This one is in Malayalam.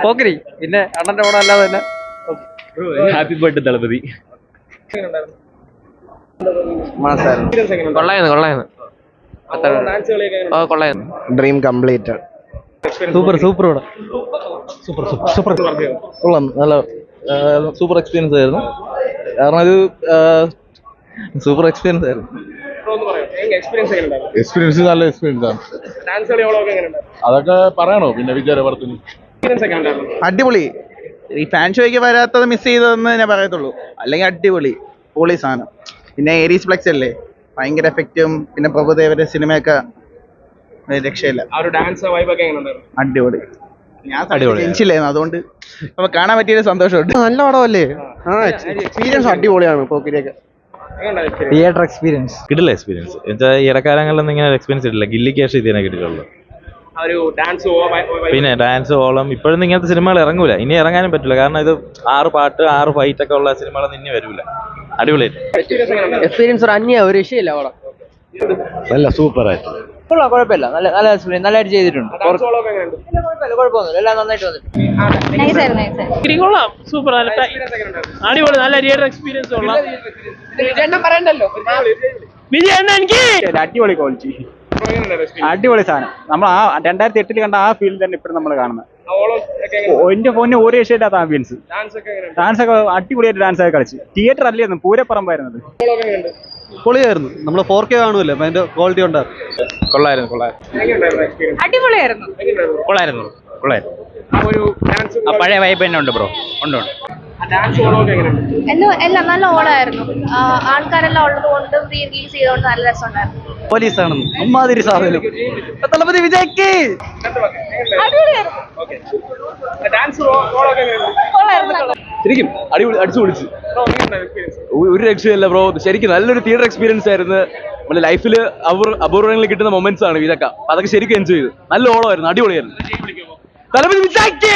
പോക്കരി പിന്നെ അണ്ണന്റെ ഓണം അല്ലാതെ തന്നെ ഹാപ്പി ബർത്ത്ഡേ ദളപതി. കൊള്ളായിരുന്നു ഡ്രീം കംപ്ലീറ്റഡ്. സൂപ്പർ സൂപ്പർ കൊള്ളാം, നല്ല സൂപ്പർ എക്സ്പീരിയൻസ് ആയിരുന്നു. കാരണം ഇത് സൂപ്പർ എക്സ്പീരിയൻസ് ആയിരുന്നു. എക്സ്പീരിയൻസ് നല്ല എക്സ്പീരിയൻസ് ആണ്. അതൊക്കെ പറയണോ പിന്നെ വിചാരവർത്തിന്. അടിപൊളി. ഈ ഫാൻ ഷോയ്ക്ക് വരാത്തത് മിസ് ചെയ്തതെന്ന് ഞാൻ പറയത്തുള്ളൂ. അല്ലെങ്കിൽ അടിപൊളി പൊളി സാധനം. പിന്നെ ഏരീസ് ഫ്ലെക്സ് അല്ലേ, ഭയങ്കര എഫക്റ്റും പിന്നെ പ്രഭുദേവന്റെ സിനിമയൊക്കെ രക്ഷയില്ല. അടിപൊളി. ഞാൻ ജനിച്ചില്ലായിരുന്നു, അതുകൊണ്ട് അപ്പൊ കാണാൻ പറ്റിയ സന്തോഷമുണ്ട്. നല്ല പടമല്ലേ? എക്സ്പീരിയൻസ് അടിപൊളിയാണ് പോക്കിരിയൊക്കെ. തിയേറ്റർ എക്സ്പീരിയൻസ് കിട്ടില്ല എക്സ്പീരിയൻസ് എന്നുവെച്ചാൽ ഈ ഇടക്കാലങ്ങളിലൊന്നും ഇങ്ങനെ എക്സ്പീരിയൻസ് കിട്ടില്ല. ഗില്ലിക്ക് ശേഷം ഇതിനെ കിട്ടിയിട്ടുള്ളൂ. പിന്നെ ഡാൻസ് ഓളം ഇപ്പോഴൊന്നും ഇങ്ങനത്തെ സിനിമകൾ ഇറങ്ങൂല, ഇനി ഇറങ്ങാനും പറ്റില്ല. കാരണം ഇത് 6 പാട്ട് 6 ഫൈറ്റ് ഒക്കെ ഉള്ള സിനിമകളൊന്നും ഇനി വരൂല. അടിപൊളിയായിട്ട് എക്സ്പീരിയൻസ് ഒരു അന്യ ഒരു രക്ഷയില്ല അവിടെ. നല്ല സൂപ്പറായിട്ട് കൊള്ളാം, കുഴപ്പമില്ല. നല്ല എക്സ്പീരിയൻസ് നല്ലതായിട്ട് ചെയ്തിട്ടുണ്ട്. കുഴപ്പമൊന്നുമില്ല, എല്ലാം നന്നായിട്ട് വന്നിട്ടുണ്ട്. കൊള്ളാം, സൂപ്പർ, അടിപൊളി, നല്ല തിയേറ്റർ എക്സ്പീരിയൻസ് കൊള്ളാം. വിജയണ്ണ എനിക്ക് അടിപൊളി ക്വാളിറ്റി, അടിപൊളി സാധനം. നമ്മൾ ആ 2008 കണ്ട ആ ഫീൽ തന്നെ ഇപ്പോഴും നമ്മൾ കാണുന്നത്. എന്റെ ഫോണിന് ഒരു രക്ഷയില്ലാത്ത ആംബിയൻസ്. ഡാൻസ് ഒക്കെ അടിപൊളിയായിട്ട് ഡാൻസ് ഒക്കെ കളിച്ച്. തിയേറ്റർ അല്ലായിരുന്നു, പൂരപ്പറമ്പായിരുന്നത്. പൊളിയായിരുന്നു. നമ്മൾ 4K കാണുമല്ലോ, അപ്പൊ അതിന്റെ ക്വാളിറ്റി ഉണ്ടായിരുന്നു. കൊള്ളായിരുന്നു. പഴയ വൈബ് തന്നെ ഉണ്ട് ബ്രോ. ഉണ്ട്. എല്ലാം നല്ല ഓളായിരുന്നു. ആൾക്കാരെല്ലാം ഉള്ളത് കൊണ്ട് റീ റിലീസ് ചെയ്തുകൊണ്ട് നല്ല രസമുണ്ടായിരുന്നു. പോലീസാണെന്ന് അമ്മാതിരി സാധനം. തളപതി വിജയ്ക്ക് ശരിക്കും അടിപൊളി, അടിച്ചു പൊളിച്ച്. ഒരു രക്ഷയില്ല ബ്രോ. ശരിക്കും നല്ലൊരു തിയേറ്റർ എക്സ്പീരിയൻസ് ആയിരുന്നു. നമ്മുടെ ലൈഫിൽ അപൂർവങ്ങളിൽ കിട്ടുന്ന മൊമെന്റ്സ് ആണ് ഇതൊക്കെ. അതൊക്കെ ശരിക്കും എൻജോയ് ചെയ്തു. നല്ല ഓളമായിരുന്നു, അടിപൊളിയായിരുന്നു. തളപതി വിജയ്ക്ക്